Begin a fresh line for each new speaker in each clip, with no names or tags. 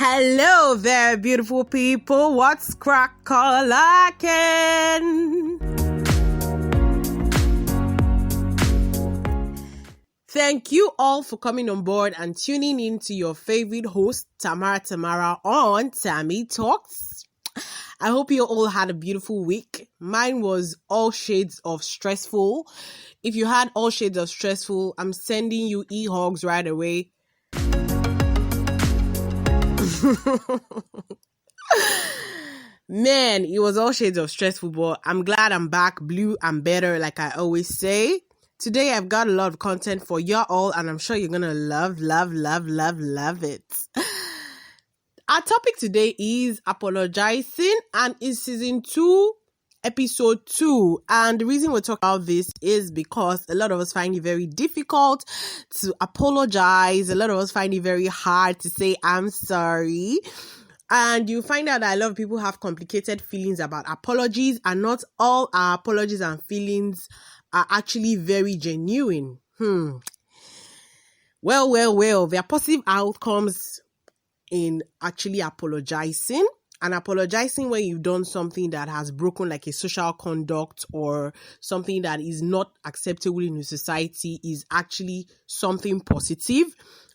Hello there, beautiful people. What's crack-a-lackin'? Thank you all for coming on board and tuning in to your favorite host, Tamara on Tammy Talks. I hope you all had a beautiful week. Mine was all shades of stressful. If you had all shades of stressful, I'm sending you e-hugs right away. Man, it was all shades of stressful, but I'm glad I'm back, blue and better, like I always say. Today, I've got a lot of content for y'all, and I'm sure you're gonna love it. Our topic today is apologizing, and it's season 2, episode 2. And the reason we're talking about this is because a lot of us find it very difficult to apologize. A lot of us find it very hard to say, I'm sorry. And you find out that a lot of people have complicated feelings about apologies, and not all our apologies and feelings are actually very genuine. Well, there are positive outcomes in actually apologizing. And apologizing when you've done something that has broken like a social conduct or something that is not acceptable in society is actually something positive.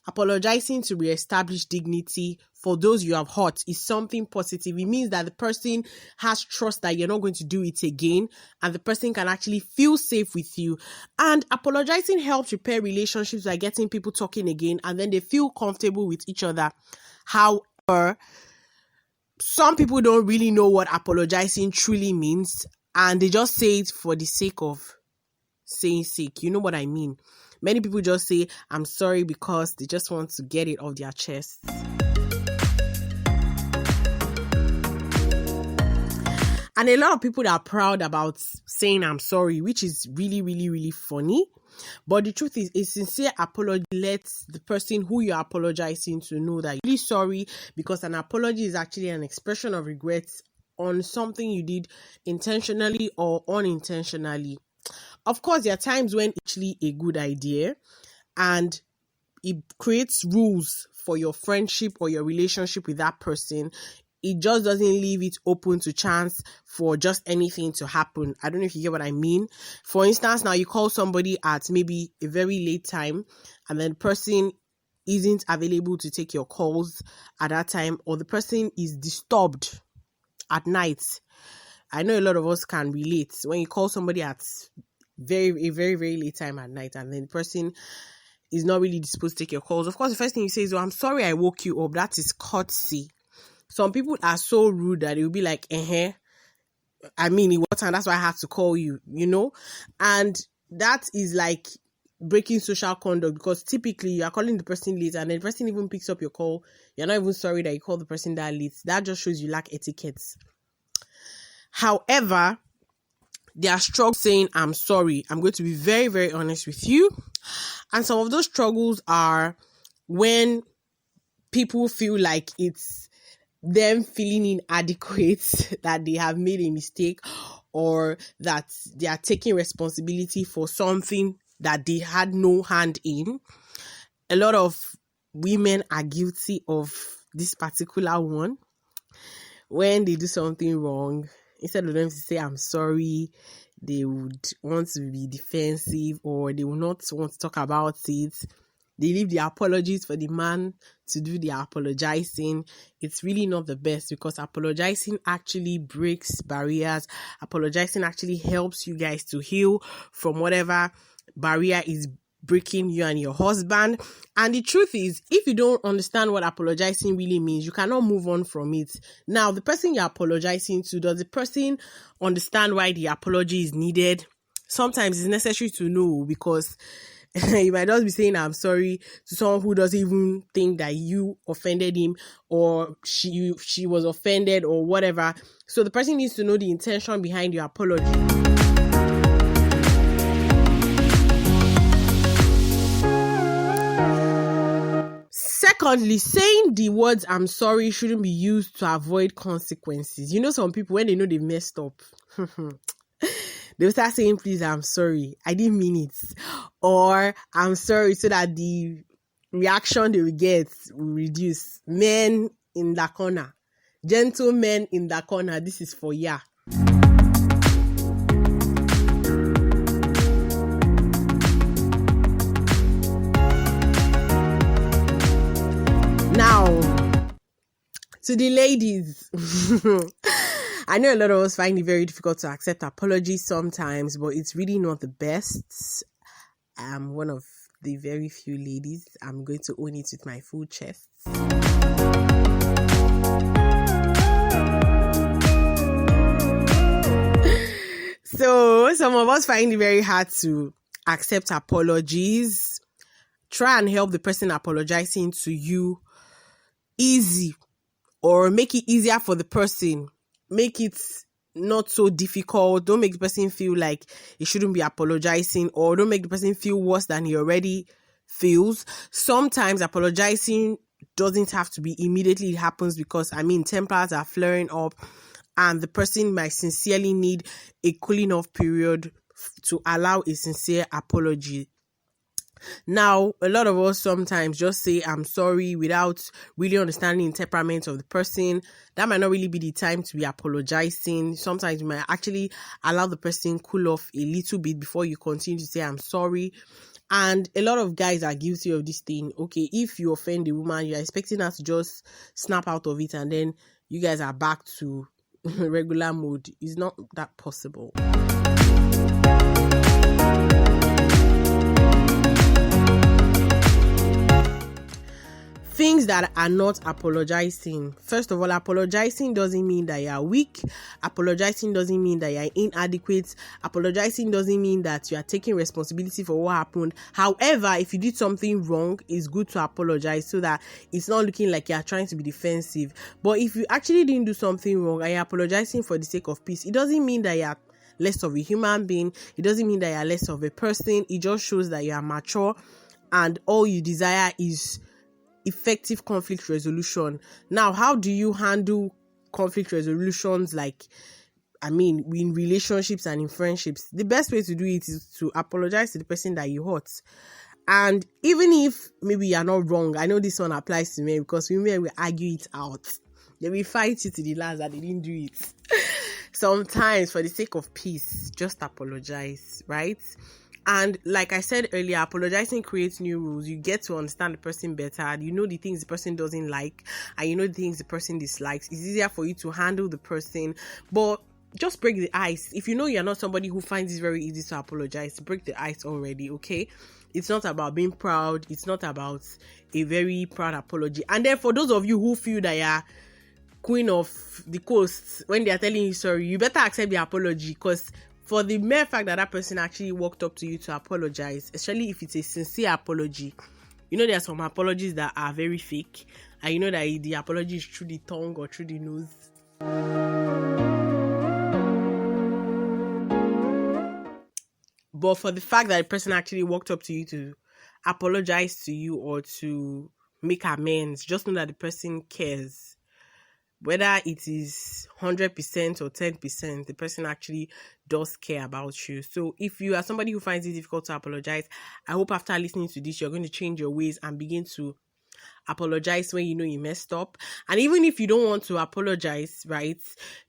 Apologizing to reestablish dignity for those you have hurt is something positive. It means that the person has trust that you're not going to do it again, and the person can actually feel safe with you. And apologizing helps repair relationships by getting people talking again, and then they feel comfortable with each other. However, some people don't really know what apologizing truly means, and they just say it for the sake of saying sake. You know what I mean? Many people just say, I'm sorry, because they just want to get it off their chests. And a lot of people are proud about saying I'm sorry, which is really funny. But the truth is, a sincere apology lets the person who you're apologizing to know that you're really sorry, because an apology is actually an expression of regret on something you did intentionally or unintentionally. Of course, there are times when it's actually a good idea and it creates rules for your friendship or your relationship with that person. It just doesn't leave it open to chance for just anything to happen. I don't know if you get what I mean. For instance, now you call somebody at maybe a very late time, and then the person isn't available to take your calls at that time, or the person is disturbed at night. I know a lot of us can relate. When you call somebody at very late time at night, and then the person is not really disposed to take your calls, of course, the first thing you say is, I'm sorry I woke you up. That is courtesy. Some people are so rude that it will be like, I mean, it was time, that's why I have to call you, you know? And that is like breaking social conduct, because typically you are calling the person late, and then the person even picks up your call. You're not even sorry that you called the person that late. That just shows you lack etiquette. However, there are struggles saying, I'm sorry. I'm going to be very honest with you. And some of those struggles are when people feel like it's them feeling inadequate, that they have made a mistake, or that they are taking responsibility for something that they had no hand in. A lot of women are guilty of this particular one. When they do something wrong, instead of them to say, I'm sorry, they would want to be defensive, or they will not want to talk about it. They leave the apologies for the man to do the apologizing. It's really not the best, because apologizing actually breaks barriers. Apologizing actually helps you guys to heal from whatever barrier is breaking you and your husband. And the truth is, if you don't understand what apologizing really means, you cannot move on from it. Now, the person you're apologizing to, does the person understand why the apology is needed? Sometimes it's necessary to know, because you might just be saying I'm sorry to someone who doesn't even think that you offended him, or she was offended, or whatever. So the person needs to know the intention behind your apology. Secondly, saying the words I'm sorry shouldn't be used to avoid consequences. You know, some people, when they know they messed up, they'll start saying, please, I'm sorry, I didn't mean it. Or I'm sorry, so that the reaction they will get will reduce. Men in the corner. Gentlemen in the corner, this is for ya. Now, to the ladies. I know a lot of us find it very difficult to accept apologies sometimes, but it's really not the best. I'm one of the very few ladies. I'm going to own it with my full chest. So some of us find it very hard to accept apologies. Try and help the person apologizing to you easy, or make it easier for the person. Make it not so difficult. Don't make the person feel like he shouldn't be apologizing, or don't make the person feel worse than he already feels. Sometimes apologizing doesn't have to be immediately it happens, because tempers are flaring up and the person might sincerely need a cooling off period to allow a sincere apology. Now, a lot of us sometimes just say I'm sorry without really understanding the temperament of the person. That might not really be the time to be apologizing. Sometimes you might actually allow the person cool off a little bit before you continue to say I'm sorry. And a lot of guys are guilty of this thing. Okay, if you offend a woman, you're expecting her to just snap out of it and then you guys are back to regular mode. It's not that possible. Things that are not apologizing. First of all, apologizing doesn't mean that you are weak. Apologizing doesn't mean that you are inadequate. Apologizing doesn't mean that you are taking responsibility for what happened. However, if you did something wrong, it's good to apologize so that it's not looking like you are trying to be defensive. But if you actually didn't do something wrong and you're apologizing for the sake of peace, it doesn't mean that you are less of a human being. It doesn't mean that you are less of a person. It just shows that you are mature and all you desire is effective conflict resolution. Now, how do you handle conflict resolutions in relationships and in friendships? The best way to do it is to apologize to the person that you hurt. And even if maybe you're not wrong, I know this one applies to men because women will argue it out. They will fight you to the last that they didn't do it. Sometimes, for the sake of peace, just apologize, right? And like I said earlier, apologizing creates new rules. You get to understand the person better. You know the things the person doesn't like, and you know the things the person dislikes. It's easier for you to handle the person. But just break the ice. If you know you're not somebody who finds it very easy to apologize, break the ice already, okay? It's not about being proud. It's not about a very proud apology. And then for those of you who feel that you're queen of the coast, when they are telling you sorry, you better accept the apology, because for the mere fact that that person actually walked up to you to apologize, especially if it's a sincere apology, you know there are some apologies that are very fake, and you know that the apology is through the tongue or through the nose. But for the fact that the person actually walked up to you to apologize to you or to make amends, just know that the person cares. Whether it is 100% or 10%, the person actually does care about you. So if you are somebody who finds it difficult to apologize, I hope after listening to this, you're going to change your ways and begin to apologize when you know you messed up. And even if you don't want to apologize, right,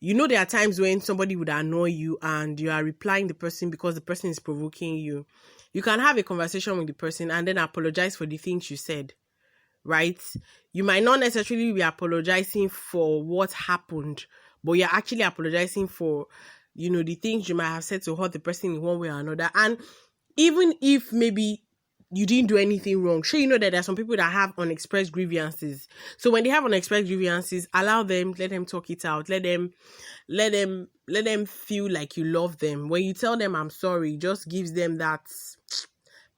you know there are times when somebody would annoy you and you are replying the person because the person is provoking you. You can have a conversation with the person and then apologize for the things you said. Right? You might not necessarily be apologizing for what happened, but you're actually apologizing for, the things you might have said to hurt the person in one way or another. And even if maybe you didn't do anything wrong, sure, you know that there are some people that have unexpressed grievances. So when they have unexpressed grievances, allow them, let them talk it out. Let them feel like you love them. When you tell them I'm sorry, it just gives them that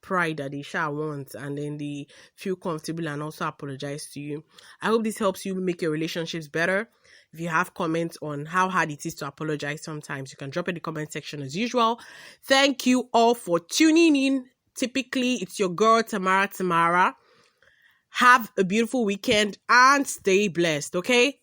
pride that they shall want, and then they feel comfortable and also apologize to you. I hope this helps you make your relationships better. If you have comments on how hard it is to apologize sometimes, you can drop in the comment section as usual. Thank you all for tuning in. Typically, it's your girl Tamara. Have a beautiful weekend and stay blessed, okay?